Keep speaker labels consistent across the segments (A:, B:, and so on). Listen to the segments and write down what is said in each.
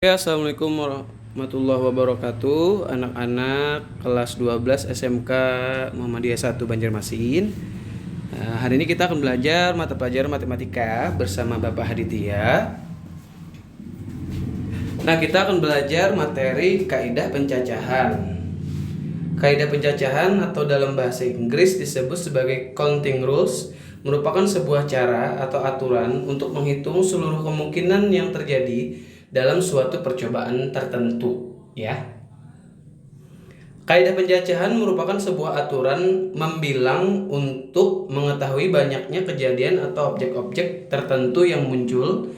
A: Ya, Assalamualaikum warahmatullahi wabarakatuh. Anak-anak kelas 12 SMK Muhammadiyah 1 Banjarmasin. Hari ini kita akan belajar mata pelajaran matematika bersama Bapak Haditya. Nah, kita akan belajar materi kaidah pencacahan. Kaidah pencacahan atau dalam bahasa Inggris disebut sebagai counting rules, merupakan sebuah cara atau aturan untuk menghitung seluruh kemungkinan yang terjadi dalam suatu percobaan tertentu, ya. Kaidah pencacahan merupakan sebuah aturan membilang untuk mengetahui banyaknya kejadian atau objek-objek tertentu yang muncul.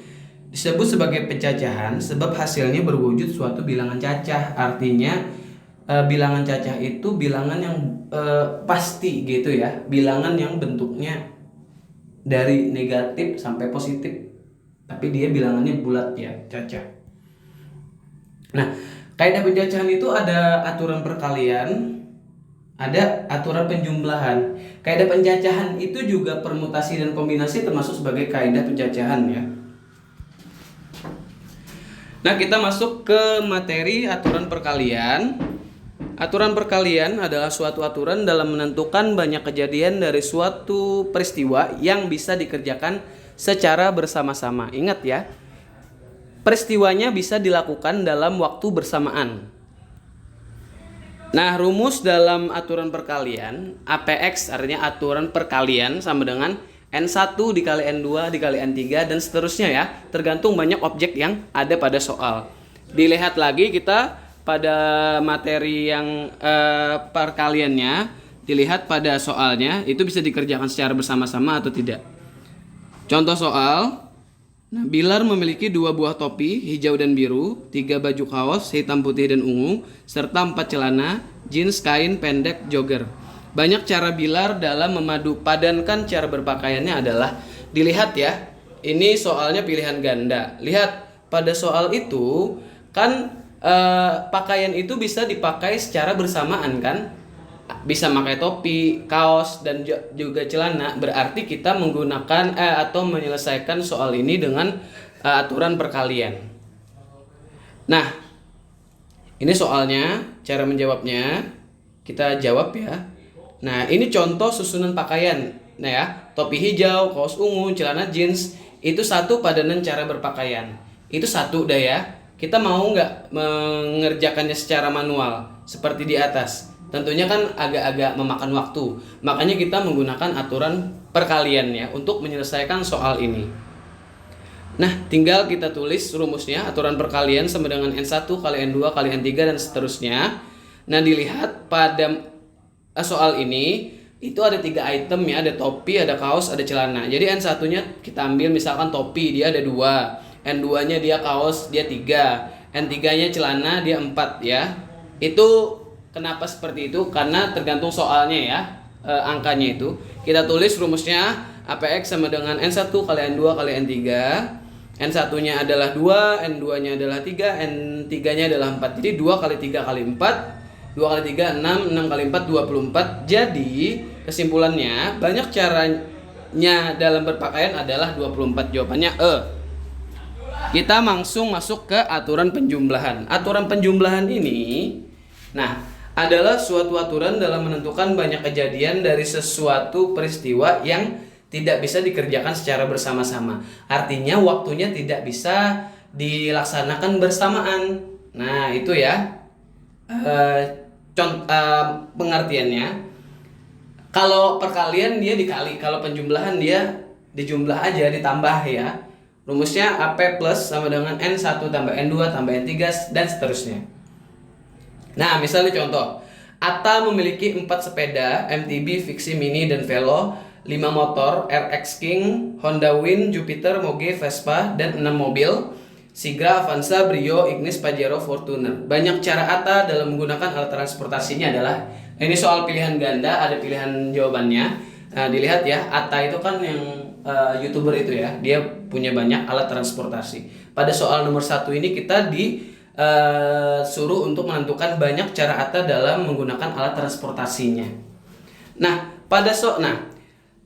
A: Disebut sebagai pencacahan sebab hasilnya berwujud suatu bilangan cacah. Artinya bilangan cacah itu bilangan yang pasti gitu ya, bilangan yang bentuknya dari negatif sampai positif, tapi dia bilangannya bulat ya, cacah. Nah, kaidah pencacahan itu ada aturan perkalian, ada aturan penjumlahan. Kaidah pencacahan itu juga permutasi dan kombinasi termasuk sebagai kaidah pencacahan ya. Nah, kita masuk ke materi aturan perkalian. Aturan perkalian adalah suatu aturan dalam menentukan banyak kejadian dari suatu peristiwa yang bisa dikerjakan secara bersama-sama. Ingat ya, peristiwanya bisa dilakukan dalam waktu bersamaan. Nah, rumus dalam aturan perkalian, APX artinya aturan perkalian sama dengan N1 dikali N2 dikali N3 dan seterusnya ya, tergantung banyak objek yang ada pada soal. Dilihat lagi kita pada materi yang perkaliannya, dilihat pada soalnya itu bisa dikerjakan secara bersama-sama atau tidak. Contoh soal, nah, Bilar memiliki 2 buah topi, hijau dan biru, 3 baju kaos, hitam, putih, dan ungu, serta 4 celana, jeans, kain, pendek, jogger. Banyak cara Bilar dalam memadu padankan cara berpakaiannya adalah, dilihat ya, ini soalnya pilihan ganda. Lihat, pada soal itu, kan pakaian itu bisa dipakai secara bersamaan kan? Bisa pakai topi, kaos, dan juga celana. Berarti kita menggunakan atau menyelesaikan soal ini dengan aturan perkalian. Nah, ini soalnya, cara menjawabnya kita jawab ya. Nah, ini contoh susunan pakaian. Nah ya, topi hijau, kaos ungu, celana jeans, itu satu padanan cara berpakaian. Itu satu dah ya. Kita mau nggak mengerjakannya secara manual seperti di atas? Tentunya kan agak-agak memakan waktu. Makanya kita menggunakan aturan perkalian ya untuk menyelesaikan soal ini. Nah, tinggal kita tulis rumusnya. Aturan perkalian sama dengan N1 kali N2 kali N3 dan seterusnya. Nah, dilihat pada soal ini itu ada 3 item ya, ada topi, ada kaos, ada celana. Jadi N1-nya kita ambil misalkan topi, dia ada 2. N2-nya dia kaos, dia 3. N3-nya celana, dia 4 ya. Itu kenapa seperti itu? Karena tergantung soalnya ya, angkanya itu. Kita tulis rumusnya APX sama dengan N1 kali N2 kali N3. N1-nya adalah 2, N2-nya adalah 3, N3-nya adalah 4. Jadi 2 kali 3 kali 4, 2 kali 3 6, 6 kali 4 24. Jadi kesimpulannya banyak caranya dalam berpakaian adalah 24. Jawabannya E. Kita langsung masuk ke aturan penjumlahan. Aturan penjumlahan ini, nah, adalah suatu aturan dalam menentukan banyak kejadian dari sesuatu peristiwa yang tidak bisa dikerjakan secara bersama-sama. Artinya waktunya tidak bisa dilaksanakan bersamaan. Nah, itu ya pengertiannya. Kalau perkalian dia dikali, kalau penjumlahan dia dijumlah aja, ditambah ya. Rumusnya AP plus sama dengan N1 tambah N2 tambah N3 dan seterusnya. Nah, misalnya contoh, Atta memiliki 4 sepeda, MTB, Fixie, Mini, dan Velo, 5 motor, RX King, Honda Win, Jupiter, Moge, Vespa, dan 6 mobil, Sigra, Avanza, Brio, Ignis, Pajero, Fortuner. Banyak cara Atta dalam menggunakan alat transportasinya adalah, ini soal pilihan ganda, ada pilihan jawabannya. Nah, dilihat ya, Atta itu kan yang YouTuber itu ya, dia punya banyak alat transportasi. Pada soal nomor 1 ini kita disuruh untuk menentukan banyak cara Atta dalam menggunakan alat transportasinya. Nah,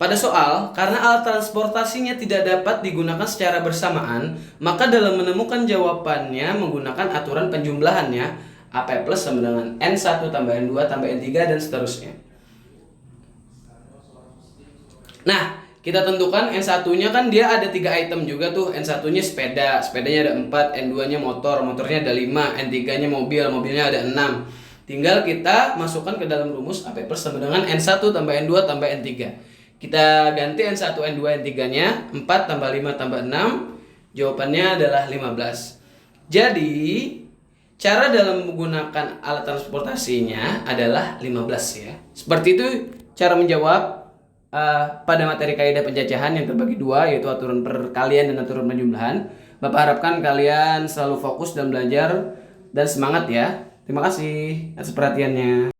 A: Pada soal, karena alat transportasinya tidak dapat digunakan secara bersamaan, maka dalam menemukan jawabannya menggunakan aturan penjumlahannya, AP plus sama dengan N1 tambah N2 tambah N3 dan seterusnya. Nah, kita tentukan N1-nya kan dia ada 3 item juga tuh. N1-nya sepeda, sepedanya ada 4, N2-nya motor, motornya ada 5, N3-nya mobil, mobilnya ada 6. Tinggal kita masukkan ke dalam rumus AP plus sama dengan N1 tambah N2 tambah N3. Kita ganti N1, N2, N3-nya 4 tambah 5 tambah 6. Jawabannya adalah 15. Jadi, cara dalam menggunakan alat transportasinya adalah 15 ya. Seperti itu cara menjawab pada materi kaidah penjajahan yang terbagi 2, yaitu aturan perkalian dan aturan penjumlahan. Bapak harapkan kalian selalu fokus dan belajar dan semangat ya. Terima kasih atas perhatiannya.